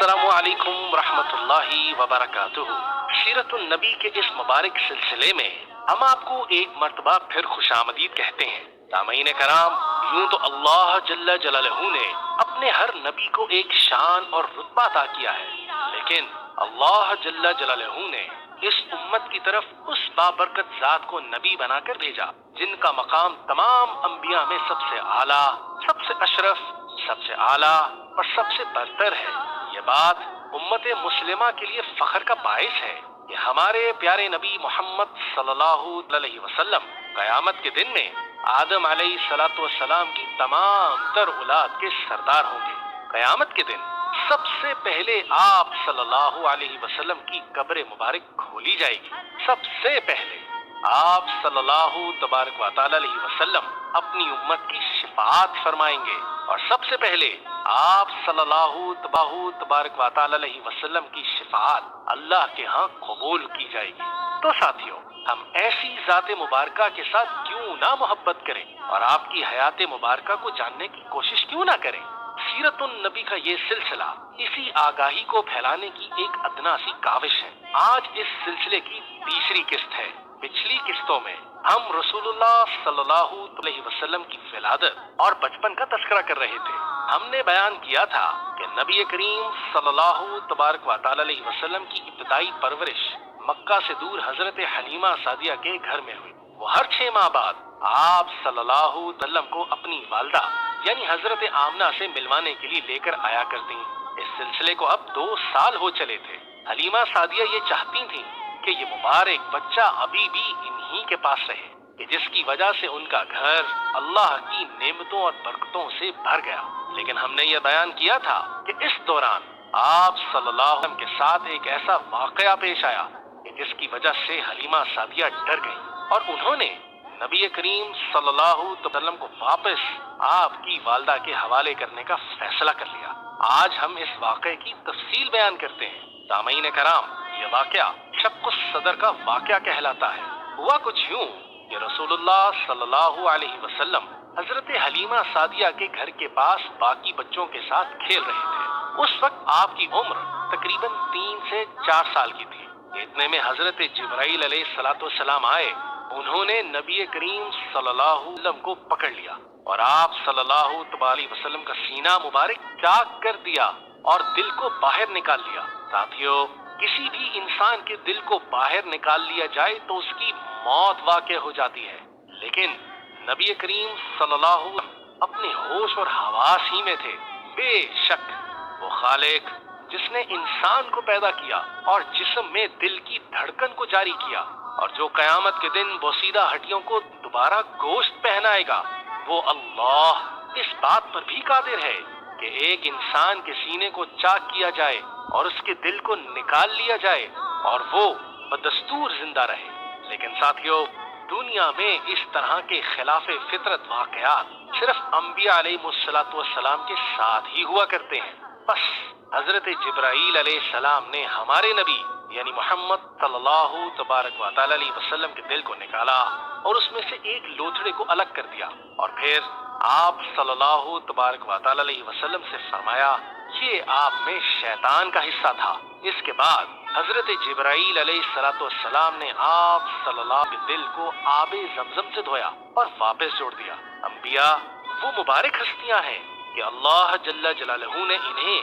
السلام علیکم ورحمۃ اللہ وبرکاتہ۔ سیرت النبی کے اس مبارک سلسلے میں ہم آپ کو ایک مرتبہ پھر خوش آمدید کہتے ہیں۔ سامعین کرام، یوں تو اللہ جل جلالہ نے اپنے ہر نبی کو ایک شان اور رتبہ عطا کیا ہے، لیکن اللہ جل جلالہ نے اس امت کی طرف اس بابرکت ذات کو نبی بنا کر بھیجا جن کا مقام تمام انبیاء میں سب سے اعلیٰ، سب سے اشرف، سب سے اعلیٰ اور سب سے برتر ہے۔ یہ بات امت مسلمہ کے لیے فخر کا باعث ہے کہ ہمارے پیارے نبی محمد صلی اللہ علیہ وسلم قیامت کے دن میں آدم علیہ السلام کی تمام تر اولاد کے سردار ہوں گے۔ قیامت کے دن سب سے پہلے آپ صلی اللہ علیہ وسلم کی قبر مبارک کھولی جائے گی۔ سب سے پہلے آپ صلی اللہ تبارک و تعالی علیہ وسلم اپنی امت کی شفاعت فرمائیں گے، اور سب سے پہلے آپ صلی اللہ تبارک و تعالی علیہ وسلم کی شفاعت اللہ کے ہاں قبول کی جائے گی۔ تو ساتھیوں، ہم ایسی ذات مبارکہ کے ساتھ کیوں نہ محبت کریں اور آپ کی حیات مبارکہ کو جاننے کی کوشش کیوں نہ کریں۔ سیرت النبی کا یہ سلسلہ اسی آگاہی کو پھیلانے کی ایک ادنا سی کاوش ہے۔ آج اس سلسلے کی تیسری قسط ہے۔ پچھلی قسطوں میں ہم رسول اللہ صلی اللہ علیہ وسلم کی ولادت اور بچپن کا تذکرہ کر رہے تھے۔ ہم نے بیان کیا تھا کہ نبی کریم صلی اللہ تبارک و تعالی علیہ وسلم کی ابتدائی پرورش مکہ سے دور حضرت حلیمہ سعدیہ کے گھر میں ہوئی۔ وہ ہر 6 ماہ بعد آپ صلی اللہ علیہ وسلم کو اپنی والدہ یعنی حضرت آمنہ سے ملوانے کے لیے لے کر آیا کرتی۔ اس سلسلے کو اب 2 سال ہو چلے تھے۔ حلیمہ سعدیہ یہ چاہتی تھیں کہ یہ مبارک بچہ ابھی بھی انہی کے پاس رہے، کہ جس کی وجہ سے ان کا گھر اللہ کی نعمتوں اور برکتوں سے بھر گیا۔ لیکن ہم نے یہ بیان کیا تھا کہ اس دوران آپ صلی اللہ علیہ وسلم کے ساتھ ایک ایسا واقعہ پیش آیا کہ جس کی وجہ سے حلیمہ سعدیہ ڈر گئی، اور انہوں نے نبی کریم صلی اللہ علیہ وسلم کو واپس آپ کی والدہ کے حوالے کرنے کا فیصلہ کر لیا۔ آج ہم اس واقعے کی تفصیل بیان کرتے ہیں۔ سامعین کرام، یہ واقعہ شق الصدر کا واقعہ کہلاتا ہے۔ ہوا کچھ یوں کہ رسول اللہ صلی اللہ علیہ وسلم حضرت حلیمہ سعدیہ کے گھر کے پاس باقی بچوں کے ساتھ کھیل رہے تھے۔ اس وقت آپ کی عمر تقریباً 3 سے 4 سال کی تھی۔ اتنے میں حضرت جبرائیل علیہ السلام آئے۔ انہوں نے نبی کریم صلی اللہ علیہ وسلم کو پکڑ لیا اور آپ صلی اللہ علیہ وسلم کا سینہ مبارک چاک کر دیا اور دل کو باہر نکال لیا۔ ساتھیو، کسی بھی انسان کے دل کو باہر نکال لیا جائے تو اس کی موت واقع ہو جاتی ہے، لیکن نبی کریم صلی اللہ علیہ وسلم اپنے ہوش اور حواس ہی میں تھے۔ بے شک وہ خالق جس نے انسان کو پیدا کیا اور جسم میں دل کی دھڑکن کو جاری کیا، اور جو قیامت کے دن بوسیدہ ہڈیوں کو دوبارہ گوشت پہنائے گا، وہ اللہ اس بات پر بھی قادر ہے کہ ایک انسان کے سینے کو چاک کیا جائے اور اس کے دل کو نکال لیا جائے اور وہ بدستور زندہ رہے۔ لیکن ساتھیو، دنیا میں اس طرح کے خلاف فطرت واقعات صرف انبیاء علیہ السلام کے ساتھ ہی ہوا کرتے ہیں۔ بس حضرت جبرائیل علیہ السلام نے ہمارے نبی یعنی محمد صلی اللہ تبارک و تعالی علیہ وسلم کے دل کو نکالا اور اس میں سے ایک لوتھڑے کو الگ کر دیا، اور پھر آپ صلی اللہ تبارک و تعالی علیہ وسلم سے فرمایا یہ آپ میں شیطان کا حصہ تھا۔ اس کے بعد حضرت جبرائیل علیہ السلام نے آپ صلی اللہ کے دل کو آب زمزم سے دھویا اور واپس جوڑ دیا۔ انبیاء وہ مبارک ہستیاں ہیں کہ اللہ جل جلالہ نے انہیں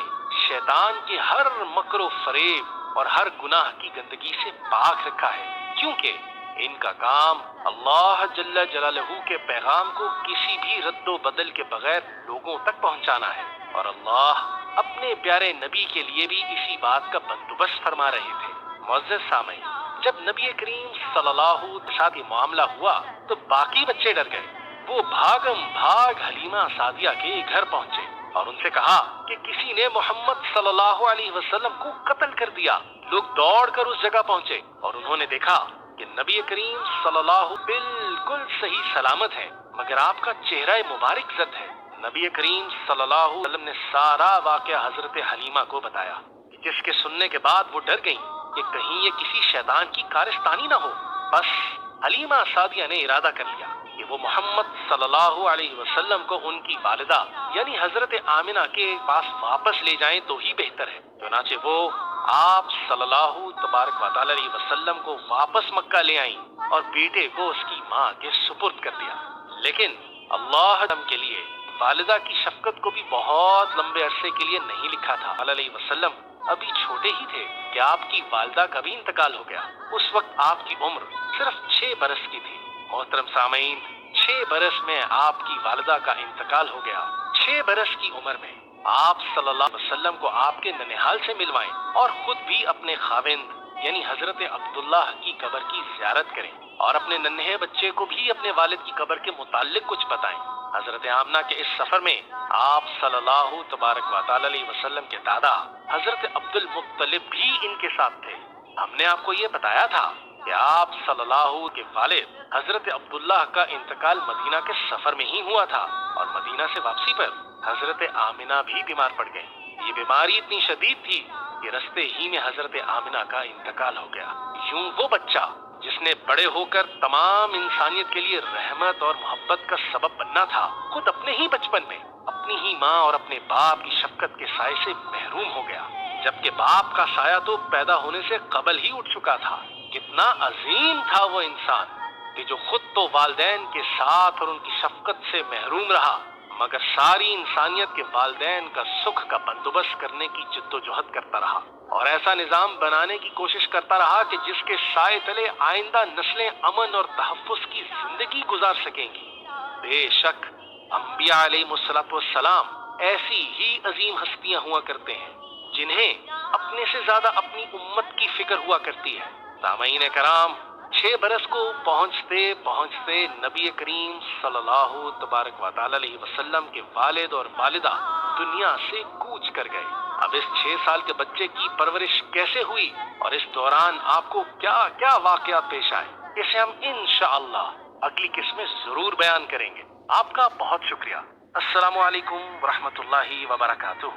شیطان کے ہر مکر و فریب اور ہر گناہ کی گندگی سے پاک رکھا ہے، کیونکہ ان کا کام اللہ جل جلالہ کے پیغام کو کسی بھی رد و بدل کے بغیر لوگوں تک پہنچانا ہے، اور اللہ اپنے پیارے نبی کے لیے بھی اسی بات کا بندوبست فرما رہے تھے۔ معزز سامعین، جب نبی کریم صلی اللہ علیہ وسلم کے ساتھ یہ معاملہ ہوا تو باقی بچے ڈر گئے۔ وہ بھاگم بھاگ حلیمہ سعدیہ کے گھر پہنچے اور ان سے کہا کہ کسی نے محمد صلی اللہ علیہ وسلم کو قتل کر دیا۔ لوگ دوڑ کر اس جگہ پہنچے اور انہوں نے دیکھا کہ نبی کریم صلی اللہ علیہ وسلم بالکل صحیح سلامت ہے، مگر آپ کا چہرہ مبارک زرد ہے۔ نبی کریم صلی اللہ علیہ وسلم نے سارا واقعہ حضرت حلیمہ کو بتایا، جس کے سننے کے بعد وہ ڈر گئیں کہ کہیں یہ کسی شیطان کی کارستانی نہ ہو۔ بس حلیمہ سعدیہ نے ارادہ کر لیا کہ وہ محمد صلی اللہ علیہ وسلم کو ان کی والدہ یعنی حضرت آمنہ کے پاس واپس لے جائیں تو ہی بہتر ہے۔ چنانچہ وہ آپ صلی اللہ تبارک و تعالی علیہ وسلم کو واپس مکہ لے آئیں اور بیٹے کو اس کی ماں کے سپرد کر دیا۔ لیکن اللہ کے لیے والدہ کی شفقت کو بھی بہت لمبے عرصے کے لیے نہیں لکھا تھا۔ علیہ وسلم ابھی چھوٹے ہی تھے کہ آپ کی والدہ کا بھی انتقال ہو گیا۔ اس وقت آپ کی عمر صرف 6 برس کی تھی۔ محترم سامعین، 6 برس میں آپ کی والدہ کا انتقال ہو گیا۔ 6 برس کی عمر میں آپ صلی اللہ علیہ وسلم کو آپ کے ننھیال سے ملوائیں اور خود بھی اپنے خاوند یعنی حضرت عبداللہ کی قبر کی زیارت کریں اور اپنے ننھے بچے کو بھی اپنے والد کی قبر کے متعلق کچھ بتائیں۔ حضرت آمنہ کے اس سفر میں آپ صلی اللہ تبارک و تعالی علیہ وسلم کے دادا حضرت عبد المطلب بھی ان کے ساتھ تھے۔ ہم نے آپ کو یہ بتایا تھا کہ آپ صلی اللہ کے والد حضرت عبداللہ کا انتقال مدینہ کے سفر میں ہی ہوا تھا اور مدینہ سے واپسی پر حضرت آمنہ بھی بیمار پڑ گئیں۔ یہ بیماری اتنی شدید تھی کہ رستے ہی میں حضرت آمنہ کا انتقال ہو گیا۔ یوں وہ بچہ جس نے بڑے ہو کر تمام انسانیت کے لیے رحمت اور محبت کا سبب بننا تھا، خود اپنے ہی بچپن میں اپنی ہی ماں اور اپنے باپ کی شفقت کے سائے سے محروم ہو گیا، جبکہ باپ کا سایہ تو پیدا ہونے سے قبل ہی اٹھ چکا تھا۔ کتنا عظیم تھا وہ انسان کہ جو خود تو والدین کے ساتھ اور ان کی شفقت سے محروم رہا، مگر ساری انسانیت کے والدین کا سکھ کا بندوبست کرنے کی جدوجہد کرتا رہا اور ایسا نظام بنانے کی کوشش کرتا رہا کہ جس کے سائے تلے آئندہ نسلیں امن اور تحفظ کی زندگی گزار سکیں گی۔ بے شک انبیاء علیہ السلام ایسی ہی عظیم ہستیاں ہوا کرتے ہیں جنہیں اپنے سے زیادہ اپنی امت کی فکر ہوا کرتی ہے۔ سامعین کرام، 6 برس کو پہنچتے پہنچتے نبی کریم صلی اللہ تبارک و تعالی علیہ وسلم کے والد اور والدہ دنیا سے کوچ کر گئے۔ اب اس 6 سال کے بچے کی پرورش کیسے ہوئی اور اس دوران آپ کو کیا کیا واقعات پیش آئے، اسے ہم انشاءاللہ اگلی قسط میں ضرور بیان کریں گے۔ آپ کا بہت شکریہ۔ السلام علیکم ورحمۃ اللہ وبرکاتہ۔